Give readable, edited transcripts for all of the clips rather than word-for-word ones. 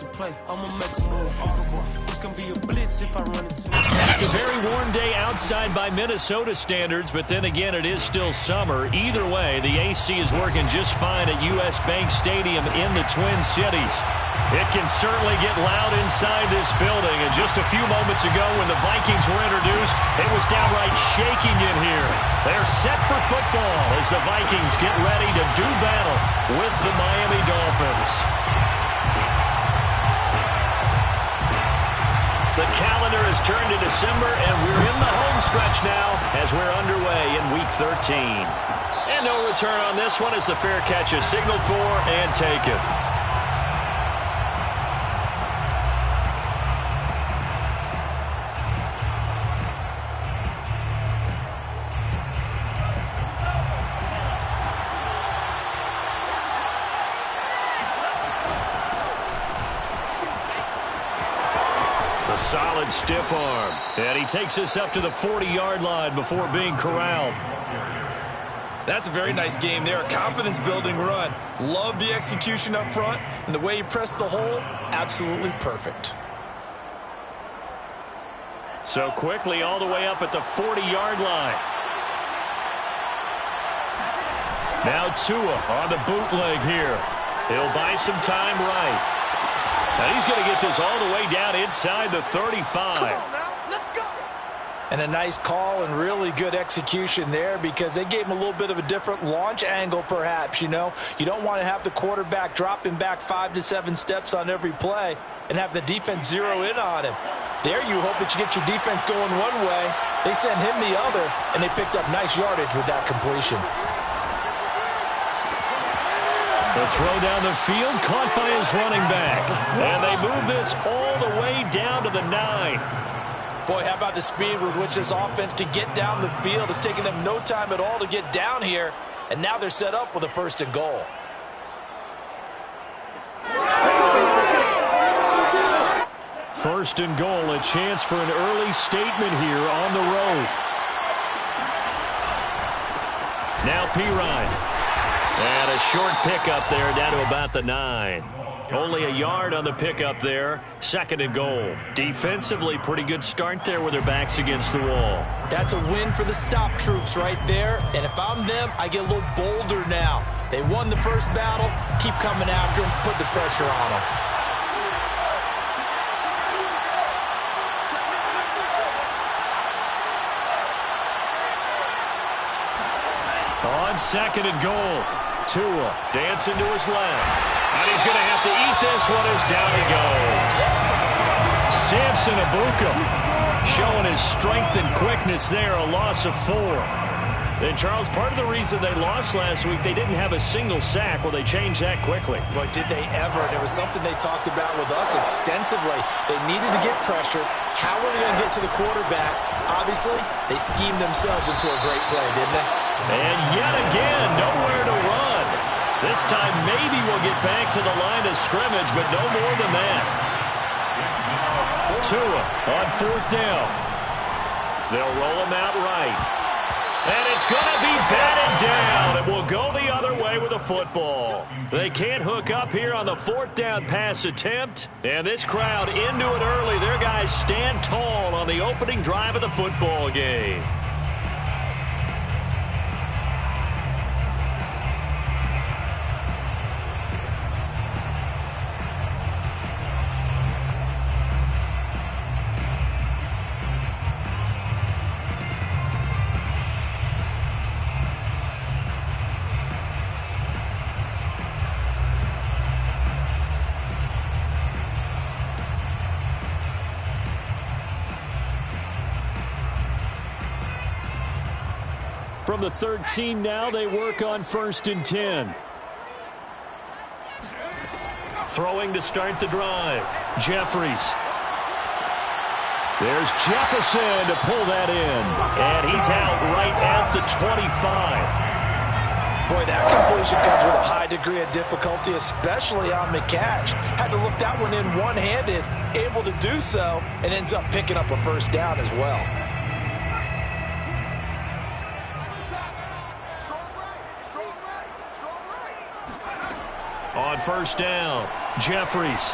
the play. I'ma make a move, autograph. It's gonna be a blitz if I run into it. It's a very warm day outside by Minnesota standards, but then again, it is still summer. Either way, the AC is working just fine at U.S. Bank Stadium in the Twin Cities. It can certainly get loud inside this building, and just a few moments ago when the Vikings were introduced, it was downright shaking in here. They're set for football as the Vikings get ready to do battle with the Miami Dolphins. The calendar has turned to December, and we're in the home stretch now as we're underway in Week 13. And no return on this one as the fair catch is signaled for and taken. A solid stiff arm. And he takes us up to the 40-yard line before being corralled. That's a very nice game there. A confidence-building run. Love the execution up front. And the way he pressed the hole, absolutely perfect. So quickly all the way up at the 40-yard line. Now Tua on the bootleg here. He'll buy some time right. Now he's going to get this all the way down inside the 35. Come on now, let's go. And a nice call and really good execution there because they gave him a little bit of a different launch angle perhaps, you know. You don't want to have the quarterback dropping back 5 to 7 steps on every play and have the defense zero in on him. There you hope that you get your defense going one way. They send him the other, and they picked up nice yardage with that completion. The throw down the field, caught by his running back. And they move this all the way down to the 9. Boy, how about the speed with which this offense can get down the field? It's taken them no time at all to get down here. And now they're set up with a 1st and goal. First and goal, a chance for an early statement here on the road. Now Pirine. And a short pickup there down to about the 9. Only a yard on the pickup there. 2nd and goal. Defensively, pretty good start there with their backs against the wall. That's a win for the stop troops right there. And if I'm them, I get a little bolder now. They won the first battle. Keep coming after them. Put the pressure on them. On 2nd and goal. Tua dancing to his left. And he's going to have to eat this one as down he goes. Samson Abuka showing his strength and quickness there. A loss of 4. And, Charles, part of the reason they lost last week, they didn't have a single sack. Well, they changed that quickly. But did they ever? And it was something they talked about with us extensively. They needed to get pressure. How were they going to get to the quarterback? Obviously, they schemed themselves into a great play, didn't they? And yet again, nowhere to run. This time maybe we'll get back to the line of scrimmage, but no more than that. Tua on 4th down. They'll roll him out right. And it's going to be batted down. It will go the other way with a football. They can't hook up here on the 4th down pass attempt. And this crowd into it early. Their guys stand tall on the opening drive of the football game. From the 13 now, they work on 1st and 10. Throwing to start the drive. Jeffries. There's Jefferson to pull that in. And he's out right at the 25. Boy, that completion comes with a high degree of difficulty, especially on the catch. Had to look that one in one-handed, able to do so, and ends up picking up a 1st down as well. On 1st down, Jeffries.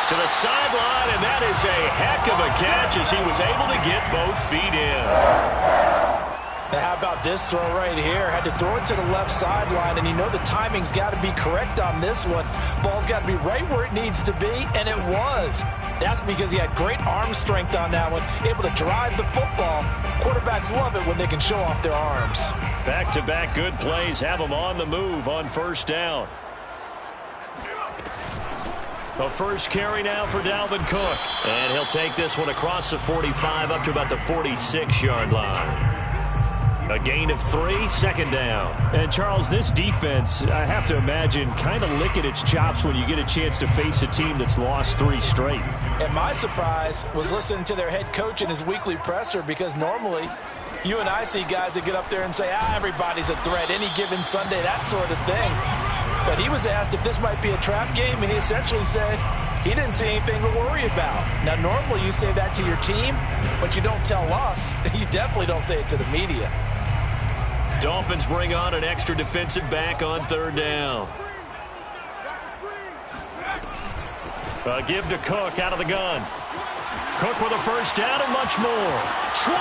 To the sideline, and that is a heck of a catch as he was able to get both feet in. Now, how about this throw right here? Had to throw it to the left sideline, and you know the timing's got to be correct on this one. Ball's got to be right where it needs to be, and it was. That's because he had great arm strength on that one, able to drive the football. Quarterbacks love it when they can show off their arms. Back-to-back good plays have them on the move on first down. A first carry now for Dalvin Cook. And he'll take this one across the 45 up to about the 46-yard line. A gain of 3, second down. And, Charles, this defense, I have to imagine, kind of licking its chops when you get a chance to face a team that's lost 3 straight. And my surprise was listening to their head coach in his weekly presser, because normally you and I see guys that get up there and say, everybody's a threat any given Sunday, that sort of thing. But he was asked if this might be a trap game, and he essentially said he didn't see anything to worry about. Now, normally you say that to your team, but you don't tell us. You definitely don't say it to the media. Dolphins bring on an extra defensive back on third down. A give to Cook out of the gun. Cook with a first down and much more. 20,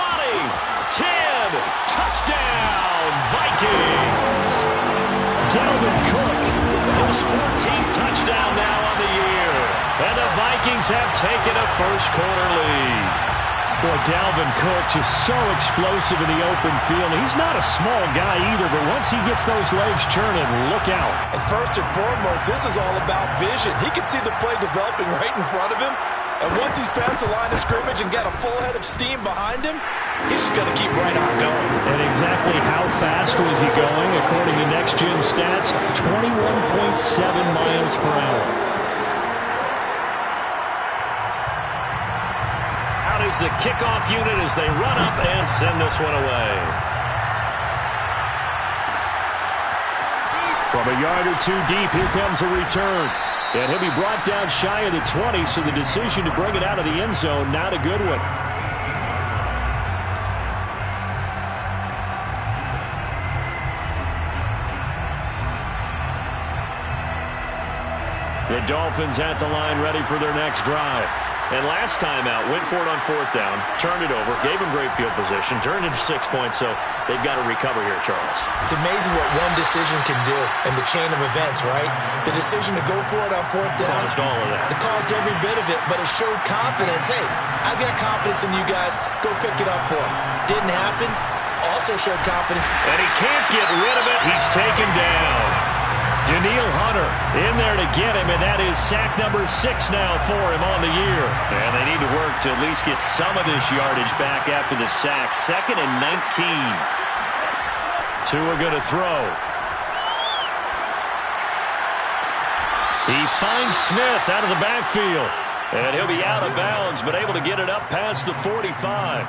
10, touchdown, Vikings. Dalvin Cook, his 14th touchdown now on the year. And the Vikings have taken a first-quarter lead. Boy, Dalvin Cook just so explosive in the open field. He's not a small guy either, but once he gets those legs churning, look out. And first and foremost, this is all about vision. He can see the play developing right in front of him. And once he's past the line of scrimmage and got a full head of steam behind him, he's just going to keep right on going. And exactly how fast was he going? According to Next Gen Stats, 21.7 miles per hour. Is the kickoff unit as they run up and send this one away. From a yard or 2 deep, here comes a return. And he'll be brought down shy of the 20, so the decision to bring it out of the end zone, not a good one. The Dolphins at the line ready for their next drive. And last time out, went for it on fourth down, turned it over, gave him great field position, turned into 6 points, so they've got to recover here, Charles. It's amazing what one decision can do in the chain of events, right? The decision to go for it on fourth down. Caused all of that. It caused every bit of it, but it showed confidence. Hey, I've got confidence in you guys. Go pick it up for him. Didn't happen. Also showed confidence. And he can't get rid of it. He's taken down. Daniil Hunter in there to get him, and that is sack number 6 now for him on the year. And they need to work to at least get some of this yardage back after the sack. 2nd and 19. Tua going to throw. He finds Smith out of the backfield. And he'll be out of bounds, but able to get it up past the 45.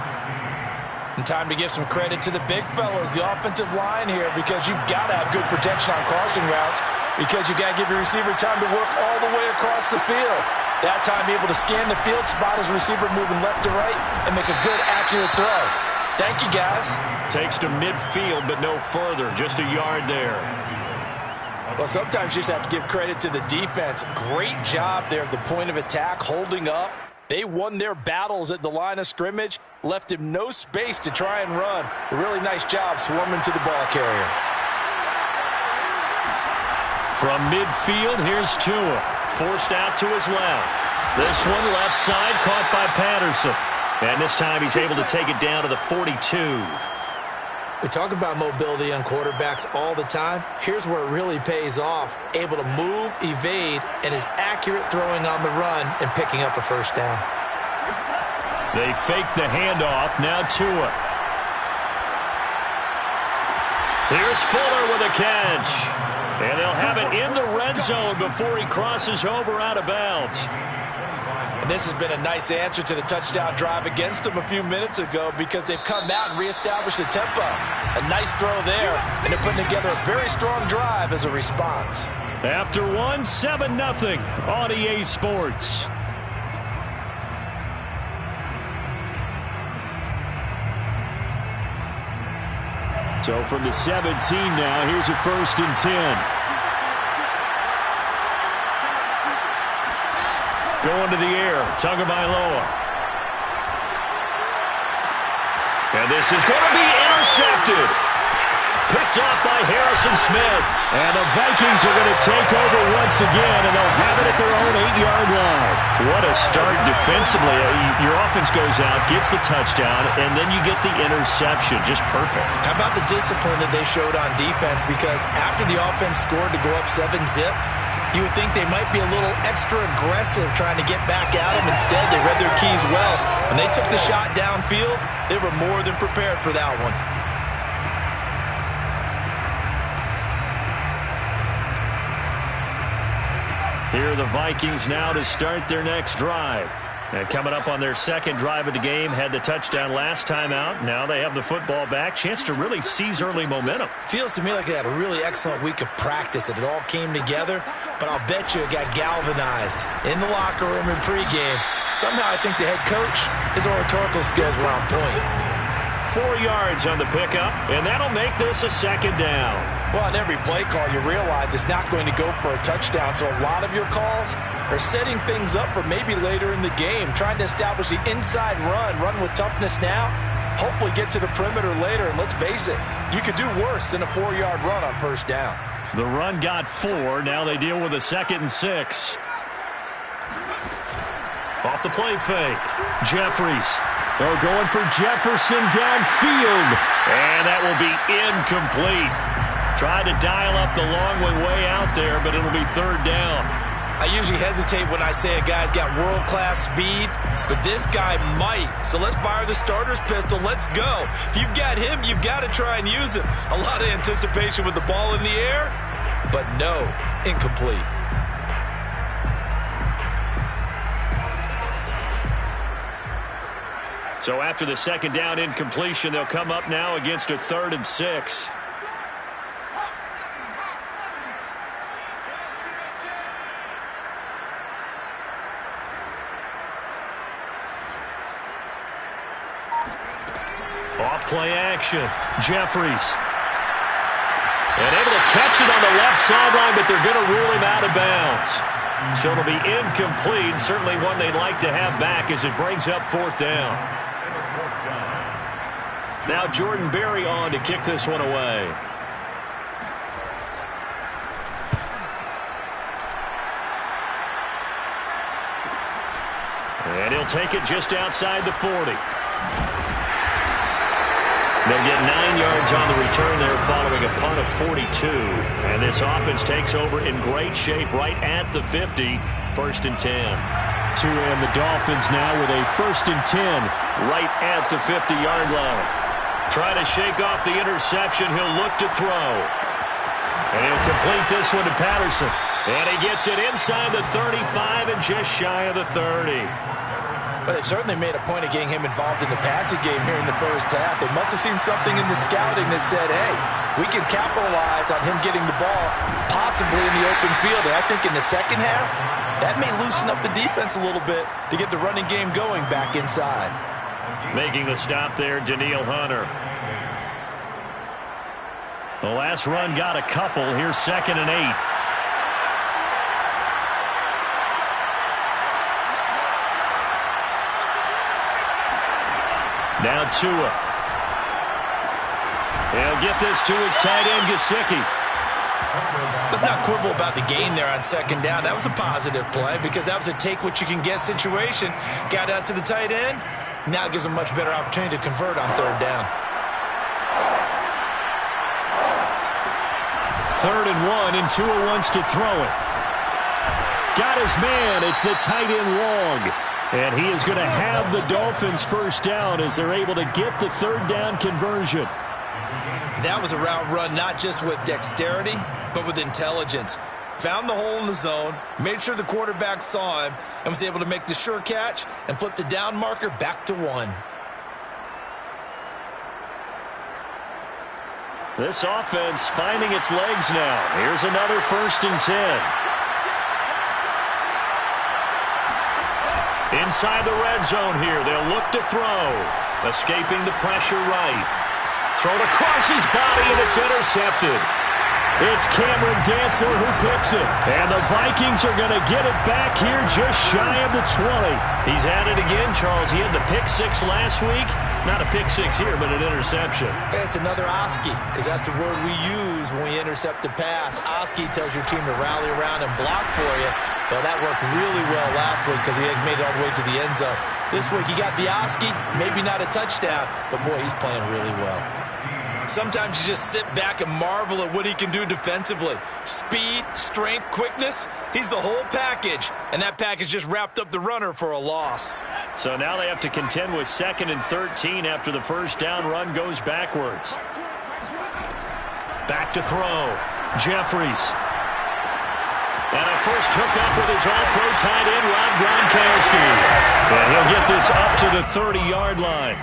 And time to give some credit to the big fellows, the offensive line here, because you've got to have good protection on crossing routes, because you've got to give your receiver time to work all the way across the field. That time, be able to scan the field, spot his receiver moving left to right, and make a good, accurate throw. Thank you, guys. Takes to midfield, but no further. Just a yard there. Well, sometimes you just have to give credit to the defense. Great job there at the point of attack, holding up. They won their battles at the line of scrimmage, left him no space to try and run. A really nice job swarming to the ball carrier. From midfield, here's Tua. Forced out to his left. This one left side caught by Patterson. And this time he's able to take it down to the 42. We talk about mobility on quarterbacks all the time. Here's where it really pays off. Able to move, evade, and is accurate throwing on the run and picking up a first down. They fake the handoff. Now Tua. Here's Fuller with a catch. And they'll have it in the red zone before he crosses over out of bounds. And this has been a nice answer to the touchdown drive against them a few minutes ago, because they've come out and reestablished the tempo. A nice throw there, and they're putting together a very strong drive as a response. After 7-0 on EA Sports. So from the 17 now, here's a 1st and 10. Going to the air. Tagovailoa. And this is going to be intercepted. Picked off by Harrison Smith. And the Vikings are going to take over once again, and they'll have it at their own 8-yard line. What a start defensively. Your offense goes out, gets the touchdown, and then you get the interception. Just perfect. How about the discipline that they showed on defense? Because after the offense scored to go up 7-zip, you would think they might be a little extra aggressive trying to get back at them. Instead, they read their keys well. When they took the shot downfield, they were more than prepared for that one. Here are the Vikings now to start their next drive. And coming up on their second drive of the game, had the touchdown last time out. Now they have the football back. Chance to really seize early momentum. Feels to me like they had a really excellent week of practice, that it all came together. But I'll bet you it got galvanized in the locker room in pregame. Somehow I think the head coach, his oratorical skills were on point. 4 yards on the pickup, and that'll make this a second down. Well, on every play call, you realize it's not going to go for a touchdown. So a lot of your calls are setting things up for maybe later in the game, trying to establish the inside run with toughness now, hopefully get to the perimeter later. And let's face it, you could do worse than a 4-yard run on first down. The run got 4. Now they deal with a 2nd and 6. Off the play fake. Jeffries. They're going for Jefferson downfield. And that will be incomplete. Tried to dial up the long way out there, but it'll be 3rd down. I usually hesitate when I say a guy's got world-class speed, but this guy might. So let's fire the starter's pistol. Let's go. If you've got him, you've got to try and use him. A lot of anticipation with the ball in the air, but no, incomplete. So after the 2nd down incompletion, they'll come up now against a 3rd and 6. Off-play action. Jeffries. And able to catch it on the left sideline, but they're going to rule him out of bounds. So it'll be incomplete. Certainly one they'd like to have back as it brings up 4th down. Now Jordan Berry on to kick this one away. And he'll take it just outside the 40. They'll get 9 yards on the return there following a punt of 42. And this offense takes over in great shape right at the 50. 1st and 10. And the Dolphins now with a 1st and 10 right at the 50-yard line. Trying to shake off the interception. He'll look to throw. And he'll complete this one to Patterson. And he gets it inside the 35 and just shy of the 30. But they've certainly made a point of getting him involved in the passing game here in the first half. They must have seen something in the scouting that said, hey, we can capitalize on him getting the ball possibly in the open field. And I think in the second half, that may loosen up the defense a little bit to get the running game going back inside. Making the stop there, Danielle Hunter. The last run got a couple. Here's 2nd and 8. Now Tua. He'll get this to his tight end, Gesicki. Let's not quibble about the gain there on 2nd down. That was a positive play because that was a take-what-you-can-get situation. Got out to the tight end. Now gives him a much better opportunity to convert on 3rd down. 3rd and 1, and Tua wants to throw it. Got his man. It's the tight end Long. And he is going to have the Dolphins 1st down as they're able to get the 3rd down conversion. That was a route run not just with dexterity, but with intelligence. Found the hole in the zone, made sure the quarterback saw him, and was able to make the sure catch and flip the down marker back to 1. This offense finding its legs now. Here's another 1st and 10. Inside the red zone here, they'll look to throw. Escaping the pressure right. Thrown across his body, and it's intercepted. It's Cameron Dantzler who picks it. And the Vikings are going to get it back here just shy of the 20. He's at it again, Charles. He had the pick six last week. Not a pick six here, but an interception. It's another Oski, because that's the word we use when we intercept a pass. Oski tells your team to rally around and block for you. Well, that worked really well last week because he had made it all the way to the end zone. This week he got the Oski, maybe not a touchdown, but boy, he's playing really well. Sometimes you just sit back and marvel at what he can do defensively. Speed, strength, quickness, he's the whole package. And that package just wrapped up the runner for a loss. So now they have to contend with 2nd and 13 after the first down run goes backwards. Back to throw. Jeffries. And a first hookup with his all-pro tight end, Rob Gronkowski. And he'll get this up to the 30-yard line.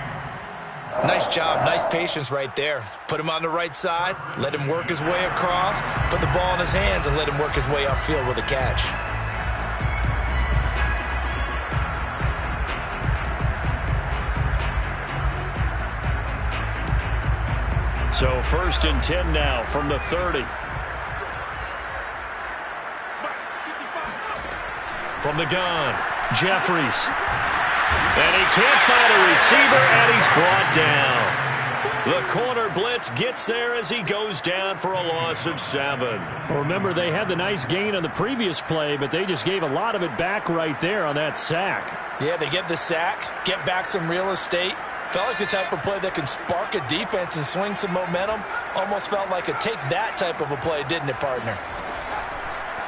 Nice job, nice patience right there. Put him on the right side, let him work his way across, put the ball in his hands, and let him work his way upfield with a catch. So 1st and 10 now from the 30. From the gun, Jeffries. And he can't find a receiver, and he's brought down. The corner blitz gets there as he goes down for a loss of 7. Well, remember, they had the nice gain on the previous play, but they just gave a lot of it back right there on that sack. Yeah, they get the sack, get back some real estate. Felt like the type of play that can spark a defense and swing some momentum. Almost felt like a take that type of a play, didn't it, partner?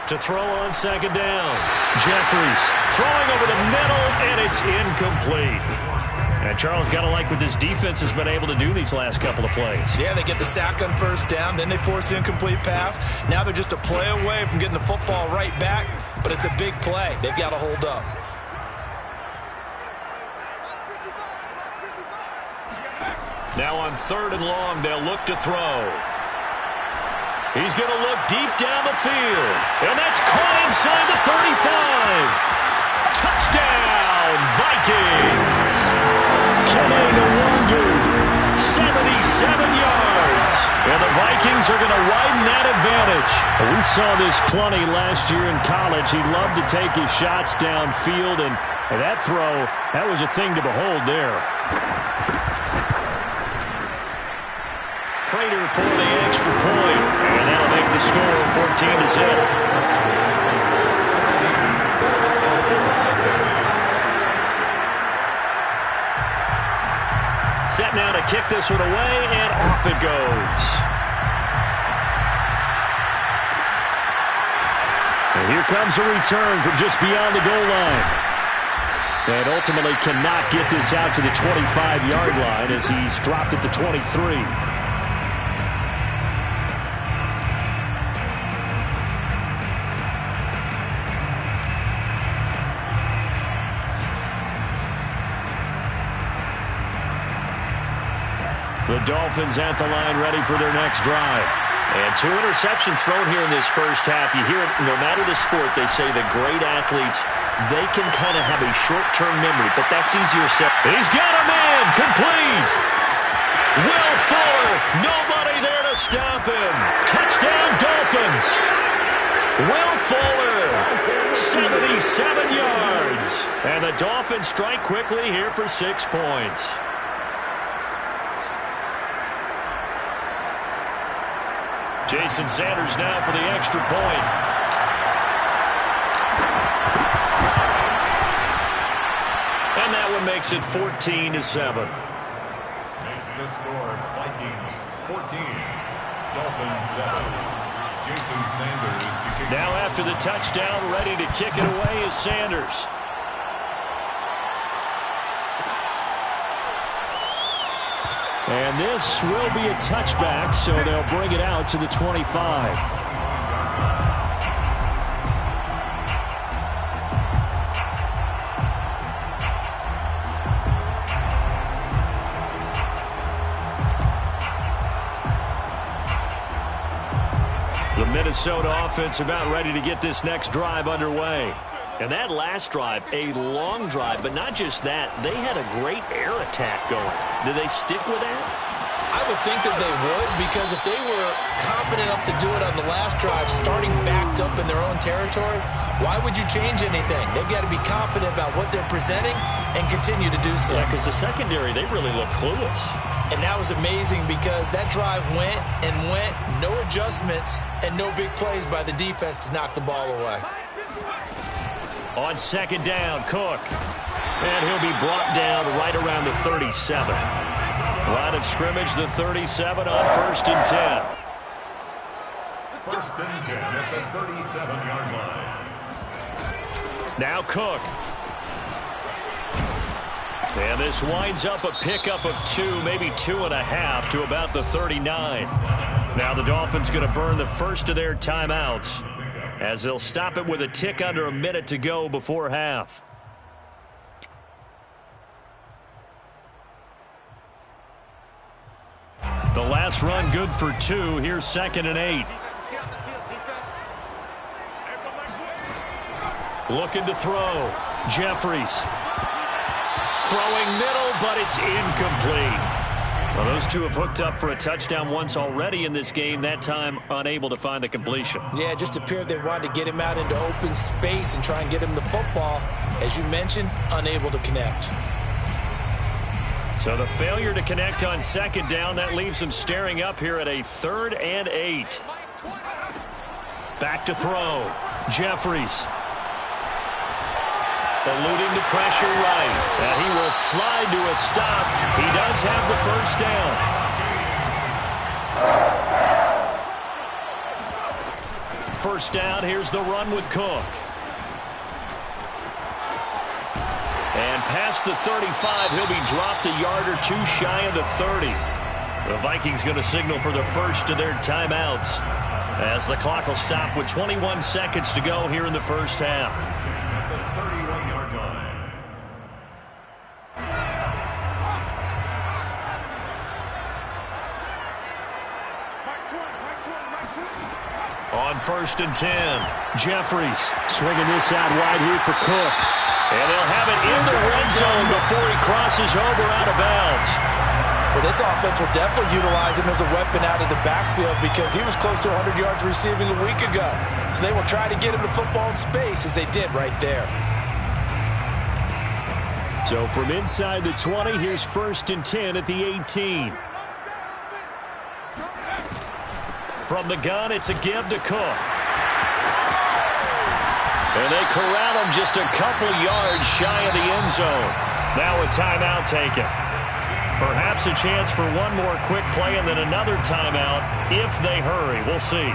To throw on 2nd down. Jeffries throwing over the middle, and it's incomplete. And Charles, got to like what this defense has been able to do these last couple of plays. Yeah, they get the sack on 1st down, then they force the incomplete pass. Now they're just a play away from getting the football right back, but it's a big play. They've got to hold up. Now on 3rd and long, they'll look to throw. He's going to look deep down the field. And that's caught inside the 35. Touchdown, Vikings. Kenny Nwangwu, 77 yards. And the Vikings are going to widen that advantage. We saw this plenty last year in college. He loved to take his shots downfield, and that throw, that was a thing to behold there. Prater for the extra point, and that'll make the score 14-7. Set now to kick this one away, and off it goes. And here comes a return from just beyond the goal line. And ultimately cannot get this out to the 25-yard line as he's dropped at the 23. The Dolphins at the line ready for their next drive. And 2 interceptions thrown here in this first half. You hear it, no matter the sport, they say the great athletes, they can kind of have a short-term memory, but that's easier said. He's got a man, complete. Will Fuller, nobody there to stop him. Touchdown, Dolphins. Will Fuller, 77 yards. And the Dolphins strike quickly here for 6 points. Jason Sanders now for the extra point. And that one makes it 14-7. Makes the score Vikings 14, Dolphins 7. Jason Sanders to kick. Now after the touchdown, ready to kick it away is Sanders. And this will be a touchback, so they'll bring it out to the 25. The Minnesota offense about ready to get this next drive underway. And that last drive, a long drive, but not just that. They had a great air attack going. Do they stick with that? I would think that they would, because if they were confident enough to do it on the last drive, starting backed up in their own territory, why would you change anything? They've got to be confident about what they're presenting and continue to do so. Yeah, because the secondary, they really look clueless. And that was amazing because that drive went and went, no adjustments, and no big plays by the defense to knock the ball away. On second down, Cook. And he'll be brought down right around the 37. Line of scrimmage, the 37 on 1st and 10. 1st and 10 at the 37-yard line. Now Cook. And this winds up a pickup of 2, maybe 2.5 to about the 39. Now the Dolphins going to burn the first of their timeouts as they'll stop it with a tick under a minute to go before half. The last run good for 2. Here's 2nd and 8. Looking to throw. Jeffries. Throwing middle, but it's incomplete. Well, those two have hooked up for a touchdown once already in this game, that time unable to find the completion. Yeah, it just appeared they wanted to get him out into open space and try and get him the football. As you mentioned, unable to connect. So the failure to connect on 2nd down, that leaves them staring up here at a 3rd and 8. Back to throw. Jeffries. Eluding the pressure right. And he will slide to a stop. He does have the 1st down. First down, here's the run with Cook. And past the 35, he'll be dropped a yard or 2 shy of the 30. The Vikings going to signal for the first of their timeouts as the clock will stop with 21 seconds to go here in the first half. The 31-yard line. On 1st and 10, Jeffries swinging this out wide here for Cook. And they'll have it in the red zone before he crosses over out of bounds. Well, this offense will definitely utilize him as a weapon out of the backfield because he was close to 100 yards receiving a week ago. So they will try to get him the football in space as they did right there. So from inside the 20, here's 1st and 10 at the 18. From the gun, it's a give to Cook. And they corral him just a couple yards shy of the end zone. Now a timeout taken. Perhaps a chance for one more quick play and then another timeout if they hurry. We'll see.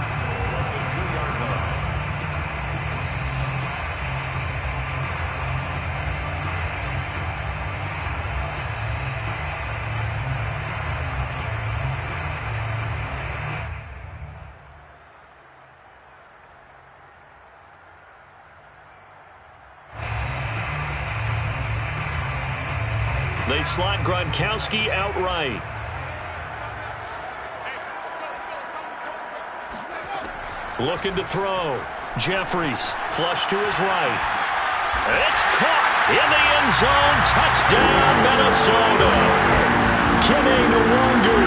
They slot Gronkowski outright. Looking to throw. Jeffries, flush to his right. It's caught in the end zone. Touchdown, Minnesota. Kene Nwangwu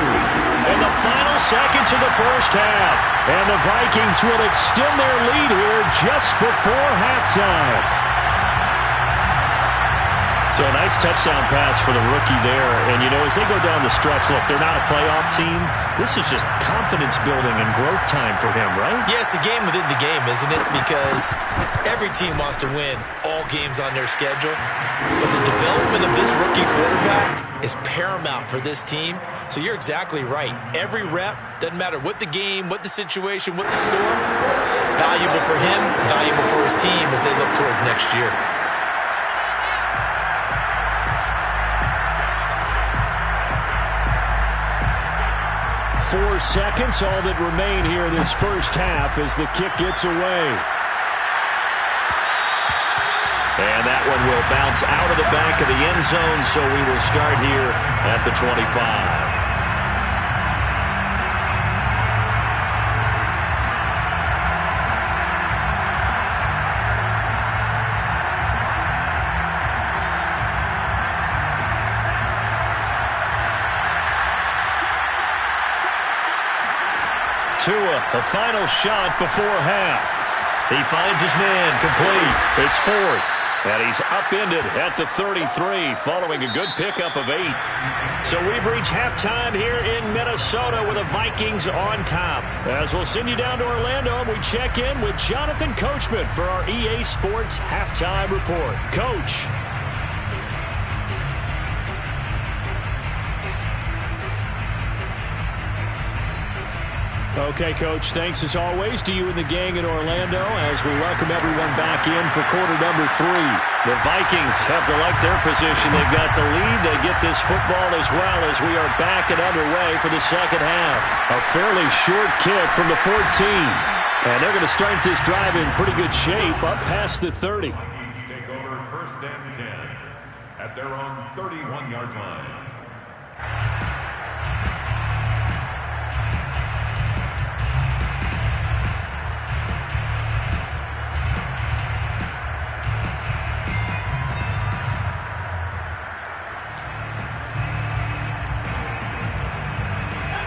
in the final seconds of the first half. And the Vikings will extend their lead here just before halftime. So a nice touchdown pass for the rookie there. And, you know, as they go down the stretch, look, they're not a playoff team. This is just confidence building and growth time for him, right? Yeah, it's a game within the game, isn't it? Because every team wants to win all games on their schedule. But the development of this rookie quarterback is paramount for this team. So you're exactly right. Every rep, doesn't matter what the game, what the situation, what the score, valuable for him, valuable for his team as they look towards next year. 4 seconds, all that remain here in this first half as the kick gets away. And that one will bounce out of the back of the end zone, so we will start here at the 25. a final shot before half. He finds his man complete. It's Ford. And he's upended at the 33 following a good pickup of 8. So we've reached halftime here in Minnesota with the Vikings on top. As we'll send you down to Orlando, and we check in with Jonathan Coachman for our EA Sports Halftime Report. Coach. Okay, Coach, thanks as always to you and the gang in Orlando as we welcome everyone back in for quarter number 3. The Vikings have to like their position. They've got the lead. They get this football as well as we are back and underway for the second half. A fairly short kick from the 14. And they're going to start this drive in pretty good shape up past the 30. Vikings take over 1st and 10 at their own 31-yard line.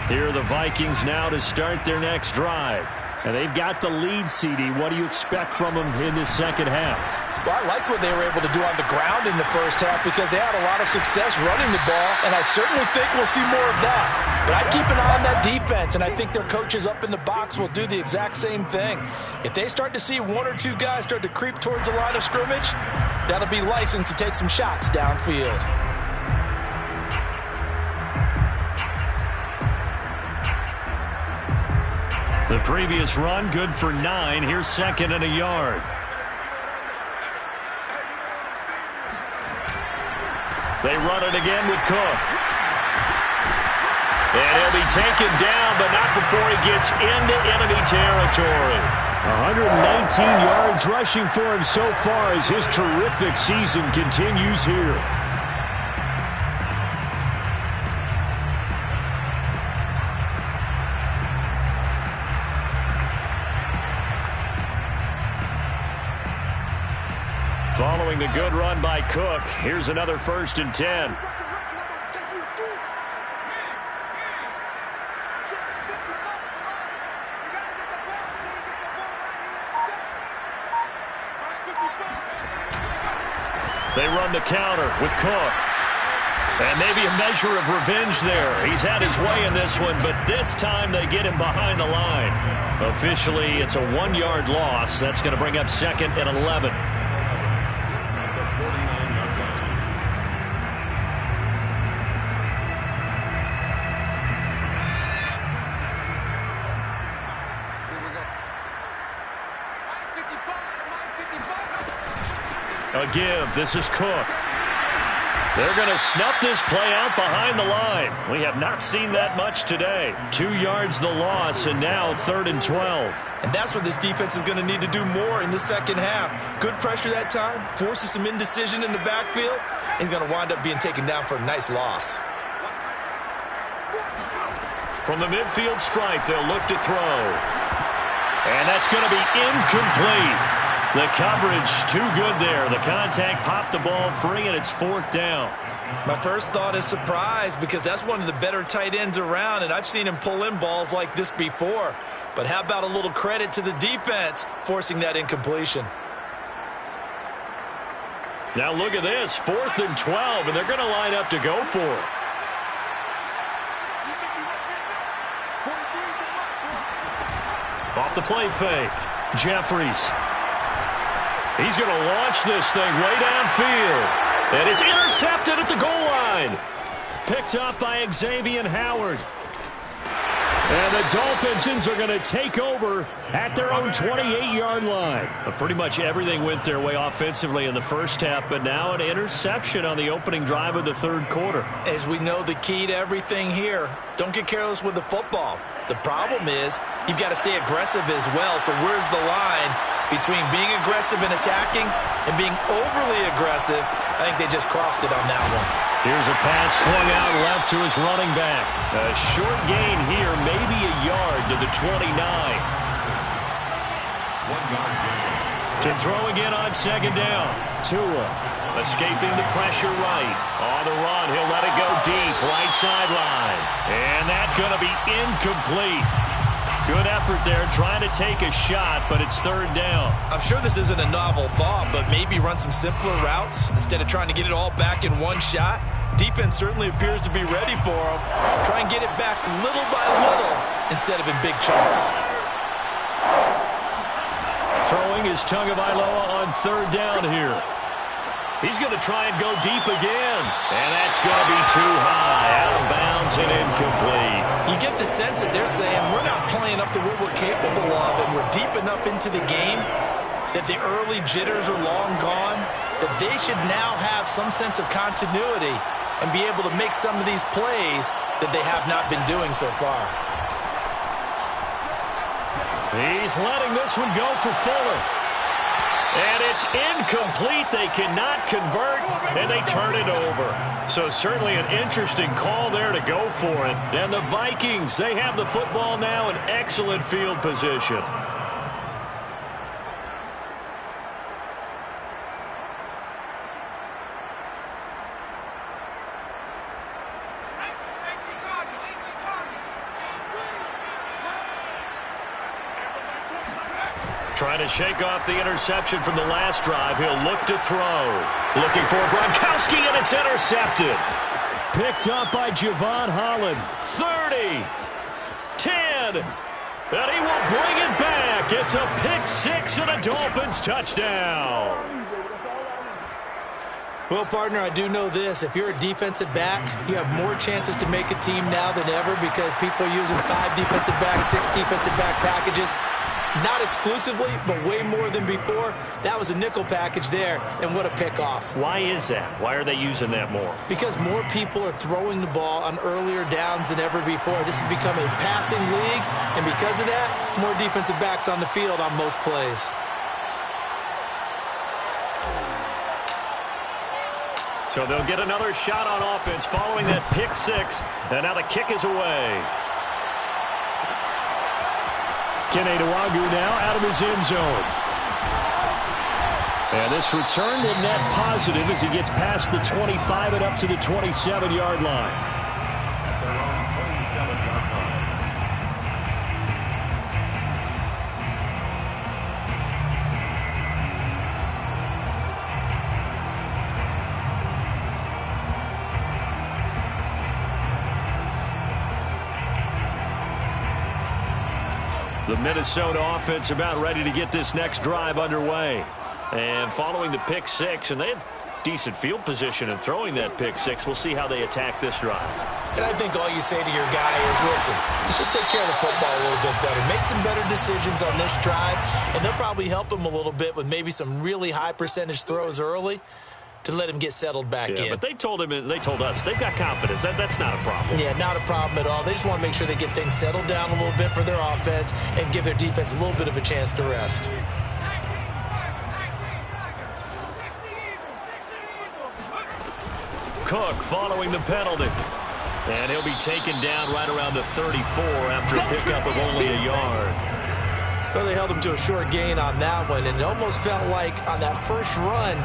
Here are the Vikings now to start their next drive. And they've got the lead, CD. What do you expect from them in this second half? Well, I like what they were able to do on the ground in the first half because they had a lot of success running the ball, and I certainly think we'll see more of that. But I keep an eye on that defense, and I think their coaches up in the box will do the exact same thing. If they start to see 1 or 2 guys start to creep towards the line of scrimmage, that'll be licensed to take some shots downfield. The previous run, good for 9. Here's 2nd and a yard. They run it again with Cook. And he'll be taken down, but not before he gets into enemy territory. 119 yards rushing for him so far as his terrific season continues here. Following the good run by Cook, here's another 1st and 10. They run the counter with Cook. And maybe a measure of revenge there. He's had his way in this one, but this time they get him behind the line. Officially, it's a 1-yard loss. That's going to bring up 2nd and 11. A give. This is Cook. They're going to snuff this play out behind the line. We have not seen that much today. 2 yards the loss, and now 3rd and 12. And that's what this defense is going to need to do more in the second half. Good pressure that time, forces some indecision in the backfield. He's going to wind up being taken down for a nice loss. From the midfield stripe, they'll look to throw. And that's going to be incomplete. The coverage too good there. The contact popped the ball free, and it's 4th down. My first thought is surprise because that's one of the better tight ends around, and I've seen him pull in balls like this before. But how about a little credit to the defense forcing that incompletion? Now look at this, 4th and 12, and they're going to line up to go for it. Off the play fake, Jeffries. He's going to launch this thing way downfield. And it's intercepted at the goal line. Picked up by Xavier Howard. And the Dolphins are going to take over at their own 28-yard line. Pretty much everything went their way offensively in the first half, but now an interception on the opening drive of the 3rd quarter. As we know, the key to everything here, don't get careless with the football. The problem is you've got to stay aggressive as well. So where's the line between being aggressive and attacking and being overly aggressive? I think they just crossed it on that one. Here's a pass swung out left to his running back. A short gain here, maybe a yard to the 29. 1 yard gain. To throw again on 2nd down. Tua escaping the pressure right. On the run, he'll let it go deep, right sideline. And that's going to be incomplete. Good effort there, trying to take a shot, but it's third down. I'm sure this isn't a novel thought, but maybe run some simpler routes instead of trying to get it all back in one shot. Defense certainly appears to be ready for him. Try and get it back little by little instead of in big chunks. Throwing is Tagovailoa on third down here. He's going to try and go deep again. And that's going to be too high. Out of bounds and incomplete. You get the sense that they're saying we're not playing up to what we're capable of, and we're deep enough into the game that the early jitters are long gone, that they should now have some sense of continuity and be able to make some of these plays that they have not been doing so far. He's letting this one go for Fuller. And it's incomplete. They cannot convert, and they turn it over. So certainly an interesting call there to go for it. And the Vikings, they have the football now in excellent field position. Trying to shake off the interception from the last drive. He'll look to throw. Looking for Gronkowski, and it's intercepted. Picked up by Javon Holland. 30. 10. And he will bring it back. It's a pick six and a Dolphins touchdown. Well, partner, I do know this. If you're a defensive back, you have more chances to make a team now than ever because people are using 5 defensive backs, 6 defensive back packages. Not exclusively, but way more than before. That was a nickel package there, and what a pickoff. Why is that? Why are they using that more? Because more people are throwing the ball on earlier downs than ever before. This has become a passing league, and because of that, more defensive backs on the field on most plays. So they'll get another shot on offense following that pick six, and now the kick is away. Kenny Nwagu now out of his end zone. And this return will net positive as he gets past the 25 and up to the 27-yard line. At their own 27-yard line. The Minnesota offense about ready to get this next drive underway. And following the pick six, and they had decent field position in throwing that pick six. We'll see how they attack this drive. And I think all you say to your guy is, listen, let's just take care of the football a little bit better. Make some better decisions on this drive, and they'll probably help him a little bit with maybe some really high percentage throws early to let him get settled back in. But they told us they've got confidence. That's not a problem. Yeah, not a problem at all. They just want to make sure they get things settled down a little bit for their offense and give their defense a little bit of a chance to rest. Cook following the penalty. And he'll be taken down right around the 34 after a pickup of only a yard. Well, they held him to a short gain on that one, and it almost felt like on that first run,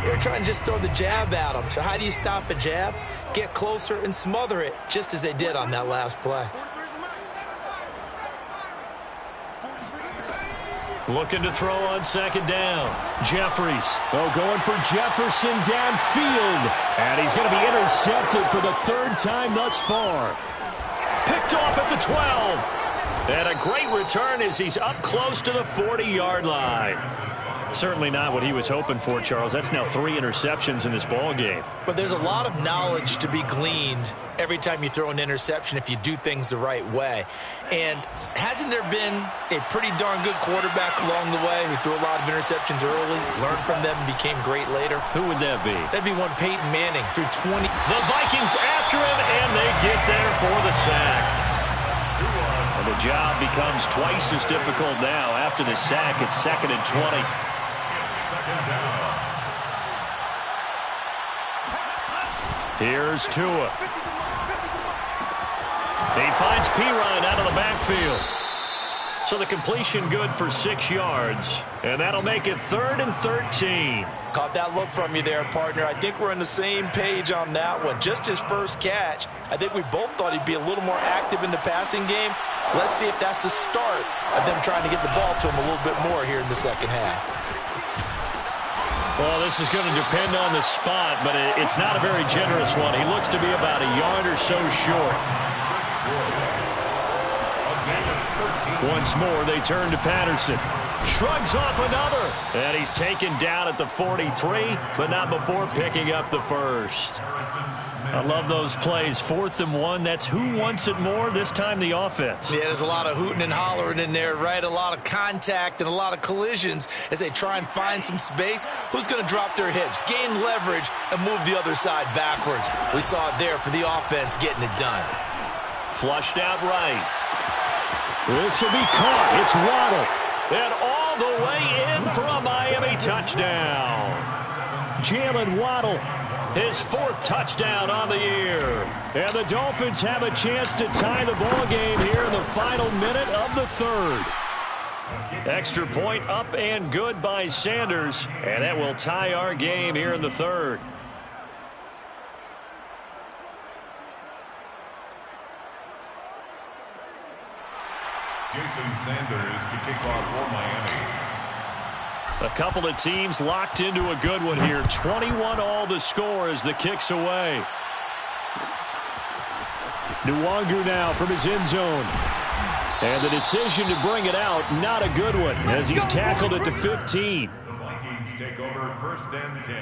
they were trying to just throw the jab at him. So how do you stop a jab? Get closer and smother it, just as they did on that last play. Looking to throw on second down. Jeffries. Oh, going for Jefferson downfield. And he's going to be intercepted for the third time thus far. Picked off at the 12. And a great return as he's up close to the 40-yard line. Certainly not what he was hoping for, Charles. That's now 3 interceptions in this ball game. But there's a lot of knowledge to be gleaned every time you throw an interception if you do things the right way. And hasn't there been a pretty darn good quarterback along the way who threw a lot of interceptions early, learned from them, and became great later? Who would that be? That'd be one Peyton Manning threw 20. The Vikings after him, and they get there for the sack. And the job becomes twice as difficult now. After the sack, it's 2nd and 20. Second down. Here's Tua. He finds Pirine out of the backfield. So the completion good for 6 yards. And that'll make it 3rd and 13. Caught that look from you there, partner. I think we're on the same page on that one. Just his first catch. I think we both thought he'd be a little more active in the passing game. Let's see if that's the start of them trying to get the ball to him a little bit more here in the second half. Well, this is going to depend on the spot, but it's not a very generous one. He looks to be about a yard or so short. Once more, they turn to Patterson. Shrugs off another. And he's taken down at the 43, but not before picking up the first. I love those plays. 4th and 1. That's who wants it more, this time the offense. Yeah, there's a lot of hooting and hollering in there, right? A lot of contact and a lot of collisions as they try and find some space. Who's going to drop their hips, gain leverage, and move the other side backwards? We saw it there for the offense getting it done. Flushed out right. This will be caught. It's Waddle. And all the way in for a Miami touchdown. Jalen Waddle, his 4th touchdown on the year. And the Dolphins have a chance to tie the ball game here in the final minute of the 3rd. Extra point up and good by Sanders. And that will tie our game here in the 3rd. Jason Sanders to kick off for Miami. A couple of teams locked into a good one here. 21-all the score as the kick's away. Nwangu now from his end zone. And the decision to bring it out, not a good one, as he's tackled at the 15. The Vikings take over 1st and 10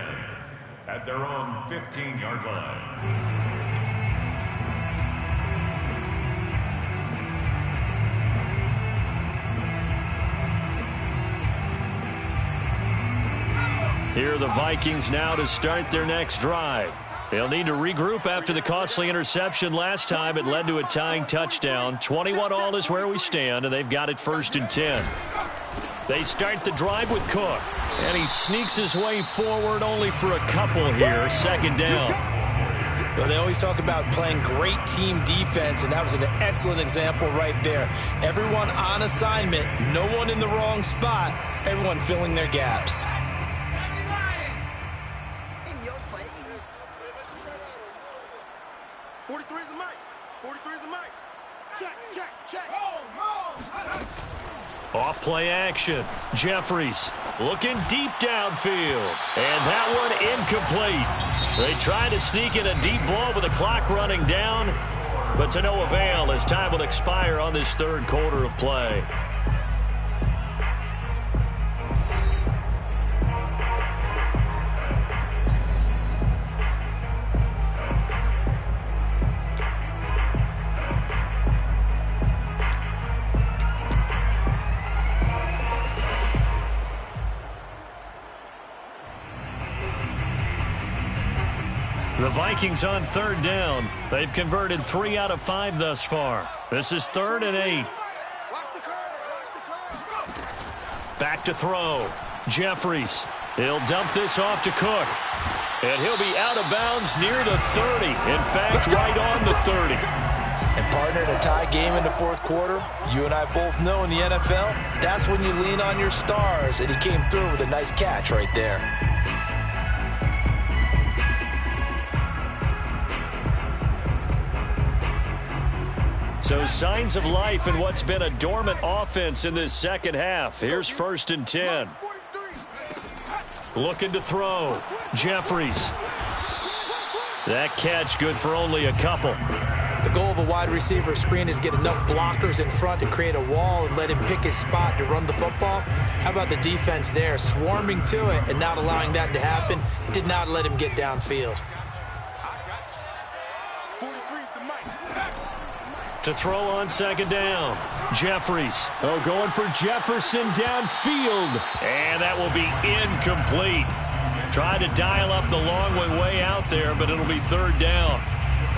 at their own 15-yard line. Here are the Vikings now to start their next drive. They'll need to regroup after the costly interception last time. It led to a tying touchdown. 21-all is where we stand, and they've got it 1st and 10. They start the drive with Cook, and he sneaks his way forward only for a couple here. 2nd down. Well, they always talk about playing great team defense, and that was an excellent example right there. Everyone on assignment, no one in the wrong spot, everyone filling their gaps. Off play action. Jeffries looking deep downfield. And that one incomplete. They try to sneak in a deep ball with the clock running down, but to no avail as time will expire on this 3rd quarter of play. The Vikings on 3rd down. They've converted 3 out of 5 thus far. This is 3rd and 8. Back to throw. Jeffries. He'll dump this off to Cook. And he'll be out of bounds near the 30. In fact, right on the 30. And partner, in a tie game in the 4th quarter, you and I both know in the NFL, that's when you lean on your stars. And he came through with a nice catch right there. So signs of life in what's been a dormant offense in this 2nd half. Here's 1st and 10. Looking to throw. Jeffries. That catch good for only a couple. The goal of a wide receiver screen is get enough blockers in front to create a wall and let him pick his spot to run the football. How about the defense there, swarming to it and not allowing that to happen? Did not let him get downfield. To throw on 2nd down. Jeffries. Oh, going for Jefferson downfield. And that will be incomplete. Tried to dial up the long way out there, but it'll be 3rd down.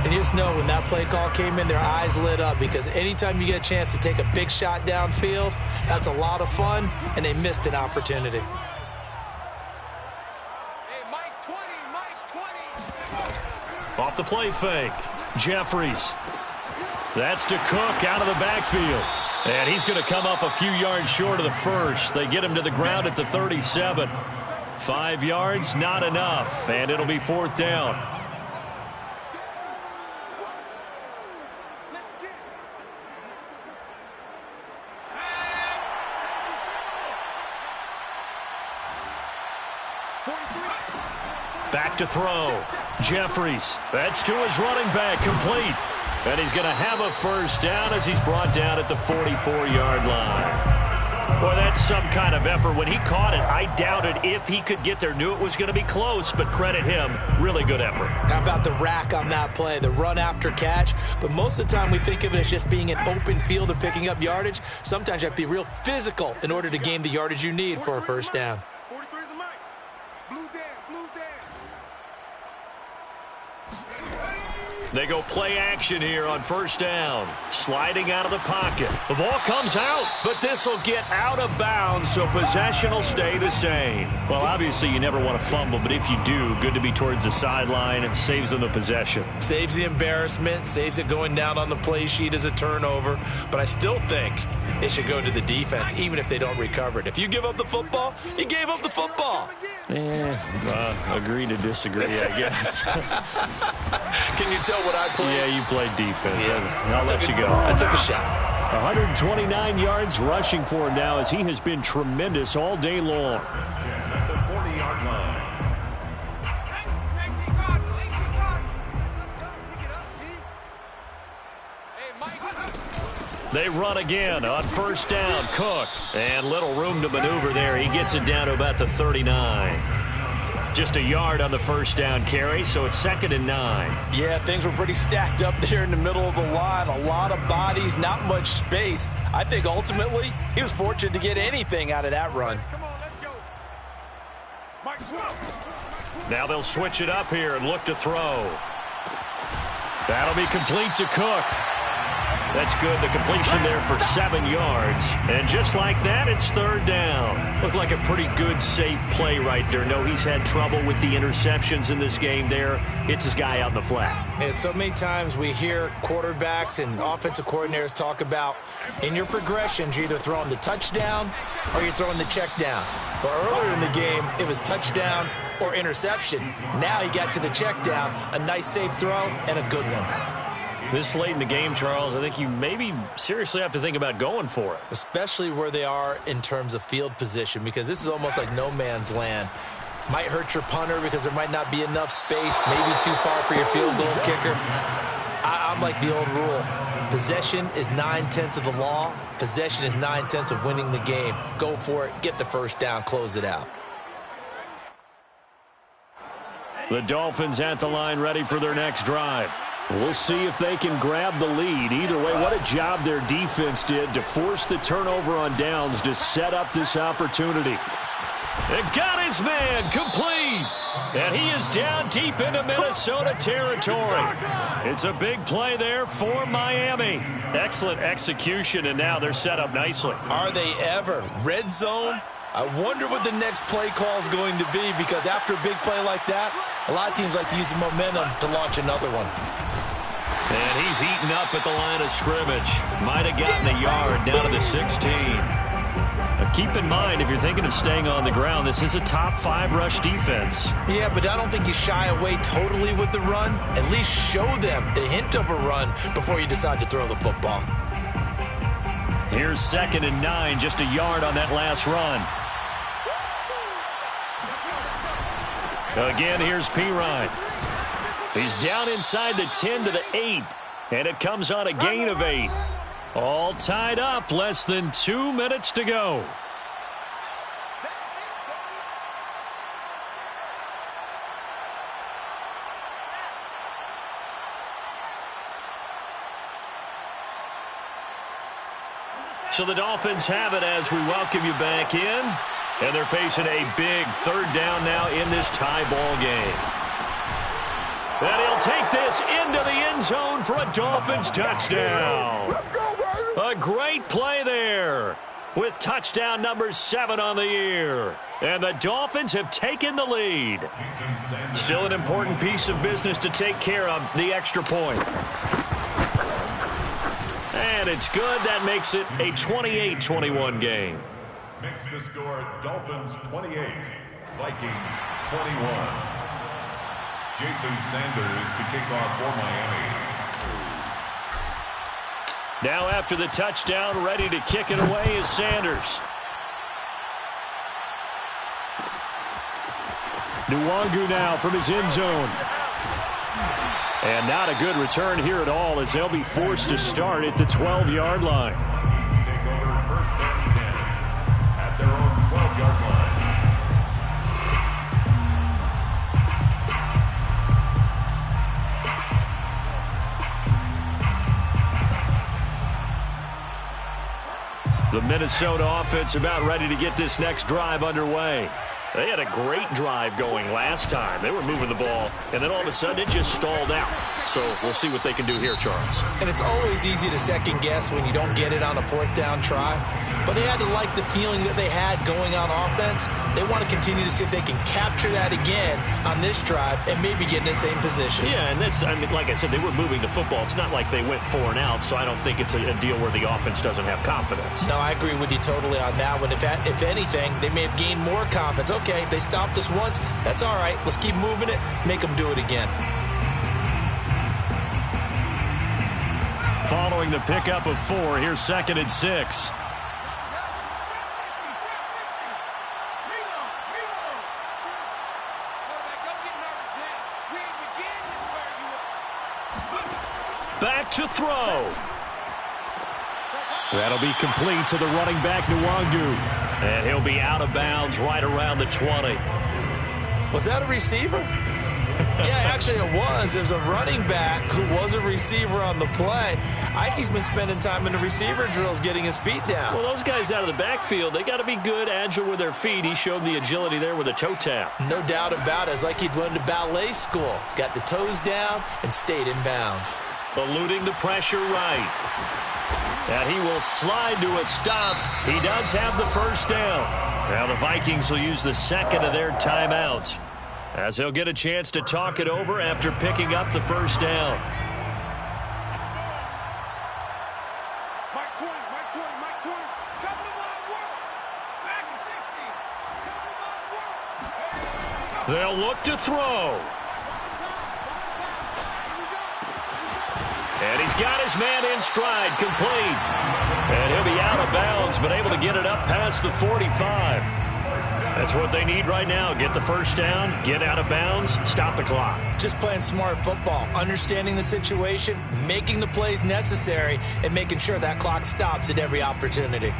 And you just know when that play call came in, their eyes lit up, because anytime you get a chance to take a big shot downfield, that's a lot of fun, and they missed an opportunity. Hey, Mike 20, Mike 20. Off the play fake. Jeffries. That's to Cook out of the backfield. And he's going to come up a few yards short of the first. They get him to the ground at the 37. 5 yards, not enough. And it'll be 4th down. Back to throw. Jeffries. That's to his running back. Complete. And he's going to have a first down as he's brought down at the 44-yard line. Boy, that's some kind of effort. When he caught it, I doubted if he could get there. Knew it was going to be close, but credit him. Really good effort. How about the rack on that play, the run after catch? But most of the time we think of it as just being an open field and picking up yardage. Sometimes you have to be real physical in order to gain the yardage you need for a first down. They go play action here on first down. Sliding out of the pocket. The ball comes out, but this will get out of bounds, so possession will stay the same. Well, obviously you never want to fumble, but if you do, good to be towards the sideline. It saves them the possession. Saves the embarrassment, saves it going down on the play sheet as a turnover. But I still think it should go to the defense, even if they don't recover it. If you give up the football, you gave up the football. Agree to disagree, I guess. Can you tell what I played? Yeah, you played defense. Yeah. I'll let you go. I took a shot. 129 yards rushing for him now as he has been tremendous all day long. At the 40-yard line. They run again on first down. Cook. And little room to maneuver there. He gets it down to about the 39. Just a yard on the first down carry, so it's 2nd and 9. Yeah, things were pretty stacked up there in the middle of the line. A lot of bodies, not much space. I think ultimately he was fortunate to get anything out of that run. Now they'll switch it up here and look to throw. That'll be complete to Cook. That's good. The completion there for 7 yards. And just like that, it's 3rd down. Looked like a pretty good, safe play right there. No, he's had trouble with the interceptions in this game there. Hits his guy out in the flat. And so many times we hear quarterbacks and offensive coordinators talk about in your progressions, you're either throwing the touchdown or you're throwing the check down. But earlier in the game, it was touchdown or interception. Now he got to the check down, a nice safe throw, and a good one. This late in the game, Charles, I think you maybe seriously have to think about going for it. Especially where they are in terms of field position, because this is almost like no man's land. Might hurt your punter because there might not be enough space, maybe too far for your field goal kicker. I'm like the old rule. Possession is 9/10 of the law. Possession is 9/10 of winning the game. Go for it, get the first down, close it out. The Dolphins at the line ready for their next drive. We'll see if they can grab the lead. Either way, what a job their defense did to force the turnover on downs to set up this opportunity. It got his man complete. And he is down deep into Minnesota territory. It's a big play there for Miami. Excellent execution, and now they're set up nicely. Are they ever? Red zone? I wonder what the next play call is going to be, because after a big play like that, a lot of teams like to use the momentum to launch another one. And he's eaten up at the line of scrimmage. Might have gotten a yard down to the 16. Now keep in mind, if you're thinking of staying on the ground, this is a top 5 rush defense. Yeah, but I don't think you shy away totally with the run. At least show them the hint of a run before you decide to throw the football. Here's 2nd and 9, just a yard on that last run. Again, here's Pirine. He's down inside the 10 to the 8, and it comes on a gain of 8. All tied up, less than 2 minutes to go. So the Dolphins have it as we welcome you back in. And they're facing a big 3rd down now in this tie ball game. And he'll take this into the end zone for a Dolphins touchdown. A great play there with touchdown number 7 on the year. And the Dolphins have taken the lead. Still an important piece of business to take care of, the extra point. And it's good. That makes it a 28-21 game. Makes the score Dolphins 28, Vikings 21. Jason Sanders to kick off for Miami. Now after the touchdown, ready to kick it away is Sanders. Nwangu now from his end zone. And not a good return here at all as they'll be forced to start at the 12-yard line. Take over first and 10 at their own 12-yard line. The Minnesota offense about ready to get this next drive underway. They had a great drive going last time. They were moving the ball, and then all of a sudden it just stalled out. So we'll see what they can do here, Charles. And it's always easy to second-guess when you don't get it on a fourth-down try. But they had to like the feeling that they had going on offense. They want to continue to see if they can capture that again on this drive and maybe get in the same position. Yeah, and that's, I mean, like I said, they were moving the football. It's not like they went 4 and out, so I don't think it's a deal where the offense doesn't have confidence. No, I agree with you totally on that one. If anything, they may have gained more confidence. Okay, they stopped us once. That's all right. Let's keep moving it. Make them do it again. Following the pickup of 4, here's 2nd and 6. Back to throw. That'll be complete to the running back, Nwangu. And he'll be out of bounds right around the 20. Was that a receiver? Yeah, actually it was. There's a running back who was a receiver on the play. Ike's been spending time in the receiver drills getting his feet down. Well, those guys out of the backfield, they got to be good, agile with their feet. He showed the agility there with a toe tap. No doubt about it. It's like he'd went to ballet school. Got the toes down and stayed in bounds. Eluding the pressure right. And he will slide to a stop. He does have the first down. Now the Vikings will use the second of their timeouts, as he'll get a chance to talk it over after picking up the first down. They'll look to throw. And he's got his man in stride, complete. And he'll be out of bounds, but able to get it up past the 45. That's what they need right now. Get the first down, get out of bounds, stop the clock. Just playing smart football, understanding the situation, making the plays necessary, and making sure that clock stops at every opportunity.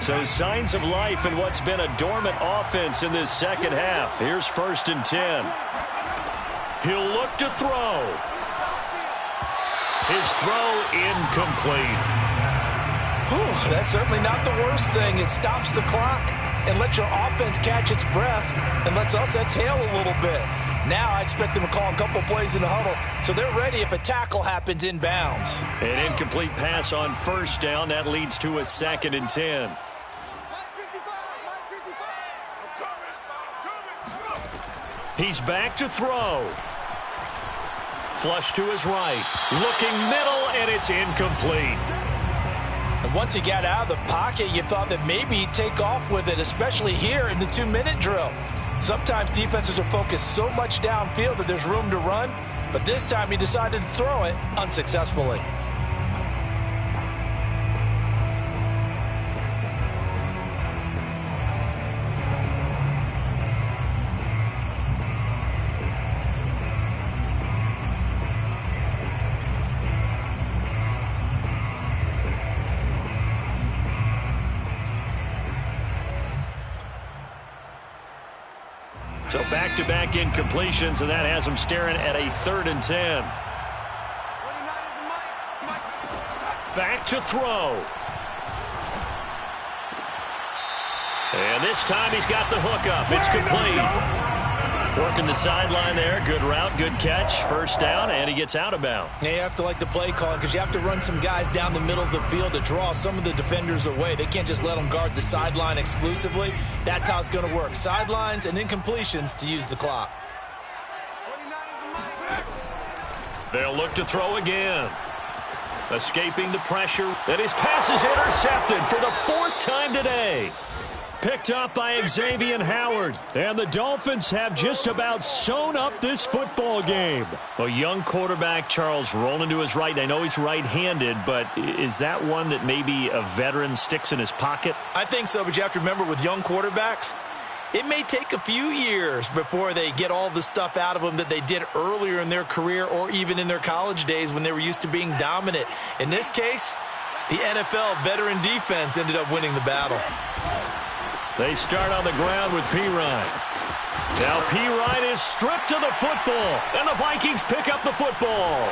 So signs of life in what's been a dormant offense in this second half. Here's 1st and 10. He'll look to throw. His throw incomplete. Whew, that's certainly not the worst thing. It stops the clock and lets your offense catch its breath and lets us exhale a little bit. Now I expect them to call a couple plays in the huddle so they're ready if a tackle happens in bounds. An incomplete pass on first down. That leads to a 2nd and 10. He's back to throw. Flush to his right. Looking middle, and it's incomplete. And once he got out of the pocket, you thought that maybe he'd take off with it, especially here in the 2-minute drill. Sometimes defenses are focused so much downfield that there's room to run, but this time he decided to throw it unsuccessfully. So back-to-back incompletions, and that has him staring at a 3rd and 10. Back to throw. And this time he's got the hook up. It's complete. Working the sideline there. Good route, good catch. First down, and he gets out of bounds. Yeah, you have to like the play calling because you have to run some guys down the middle of the field to draw some of the defenders away. They can't just let them guard the sideline exclusively. That's how it's going to work. Sidelines and incompletions to use the clock. They'll look to throw again. Escaping the pressure. And his pass is intercepted for the 4th time today. picked up by Xavier Howard. And the Dolphins have just about sewn up this football game. A young quarterback, Charles, rolling to his right. I know he's right-handed, but is that one that maybe a veteran sticks in his pocket? I think so, but you have to remember with young quarterbacks, it may take a few years before they get all the stuff out of them that they did earlier in their career or even in their college days when they were used to being dominant. In this case, the NFL veteran defense ended up winning the battle. They start on the ground with Pirine. Now Pirine is stripped of the football, and the Vikings pick up the football.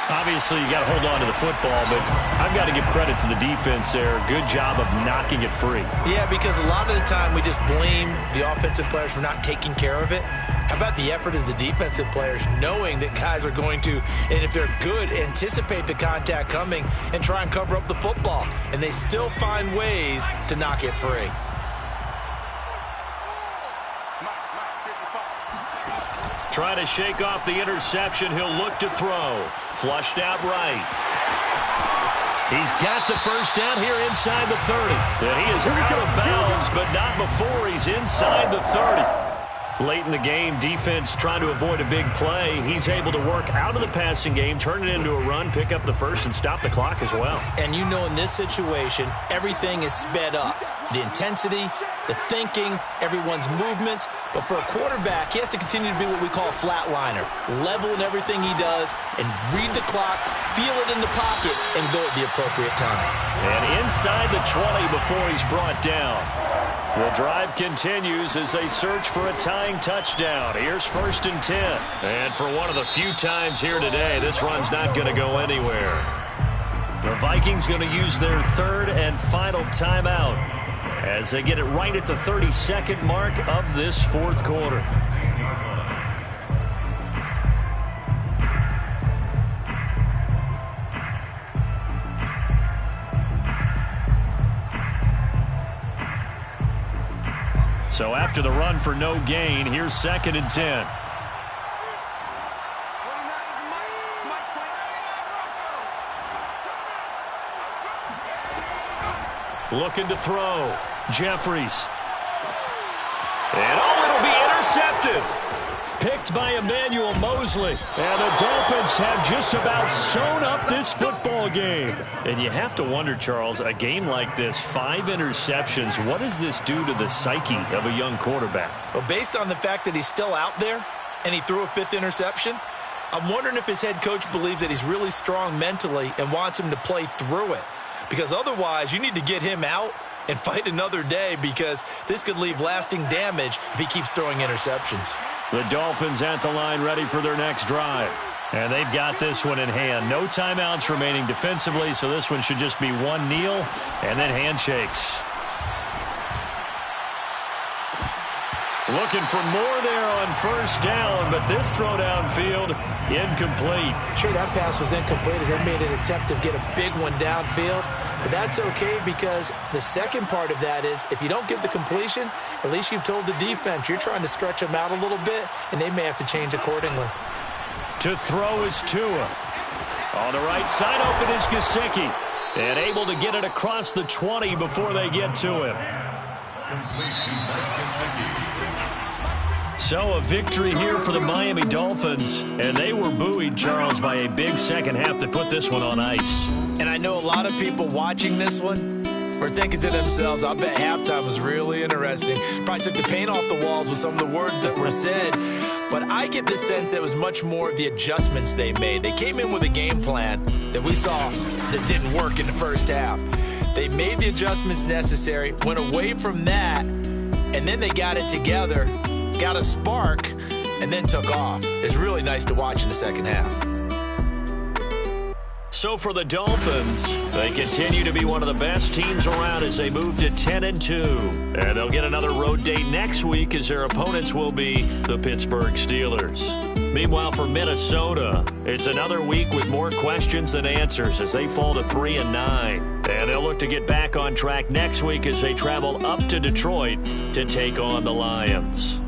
Obviously, you got to hold on to the football, but I've got to give credit to the defense there. Good job of knocking it free. Yeah, because a lot of the time we just blame the offensive players for not taking care of it. How about the effort of the defensive players knowing that guys are going to, and if they're good, anticipate the contact coming and try and cover up the football. And they still find ways to knock it free. Trying to shake off the interception. He'll look to throw. Flushed out right. He's got the first down here inside the 30. And he is out of bounds, but not before he's inside the 30. Late in the game, defense trying to avoid a big play. He's able to work out of the passing game, turn it into a run, pick up the first, and stop the clock as well. And you know in this situation, everything is sped up. The intensity, the thinking, everyone's movement. But for a quarterback, he has to continue to be what we call a flatliner. Level in everything he does and read the clock, feel it in the pocket, and go at the appropriate time. And inside the 20 before he's brought down. The drive continues as they search for a tying touchdown. Here's 1st and 10. And for one of the few times here today, this run's not going to go anywhere. The Vikings going to use their 3rd and final timeout as they get it right at the 32nd mark of this 4th quarter. So after the run for no gain, here's 2nd and 10. Looking to throw. Jeffries. And it'll be intercepted. Picked by Emmanuel Mosley. And the Dolphins have just about sewn up this football game. And you have to wonder, Charles, a game like this, 5 interceptions, what does this do to the psyche of a young quarterback? Well, based on the fact that he's still out there and he threw a 5th interception, I'm wondering if his head coach believes that he's really strong mentally and wants him to play through it. Because otherwise, you need to get him out and fight another day, because this could leave lasting damage if he keeps throwing interceptions. The Dolphins at the line ready for their next drive. And they've got this one in hand. No timeouts remaining defensively, so this one should just be one kneel and then handshakes. Looking for more there on 1st down, but this throw downfield incomplete. Sure, that pass was incomplete as they made an attempt to get a big one downfield. But that's okay, because the second part of that is if you don't get the completion, at least you've told the defense you're trying to stretch them out a little bit, and they may have to change accordingly. To throw is Tua. On the right side open is Gesicki. And able to get it across the 20 before they get to him. Complete to Mike Gesicki. So a victory here for the Miami Dolphins. And they were buoyed, Charles, by a big second half to put this one on ice. And I know a lot of people watching this one were thinking to themselves, I bet halftime was really interesting. Probably took the paint off the walls with some of the words that were said. But I get the sense that it was much more of the adjustments they made. They came in with a game plan that we saw that didn't work in the first half. They made the adjustments necessary, went away from that, and then they got it together, got a spark, and then took off. It's really nice to watch in the second half. So for the Dolphins, they continue to be one of the best teams around as they move to 10-2. And they'll get another road date next week as their opponents will be the Pittsburgh Steelers. Meanwhile, for Minnesota, it's another week with more questions than answers as they fall to 3-9. And they'll look to get back on track next week as they travel up to Detroit to take on the Lions.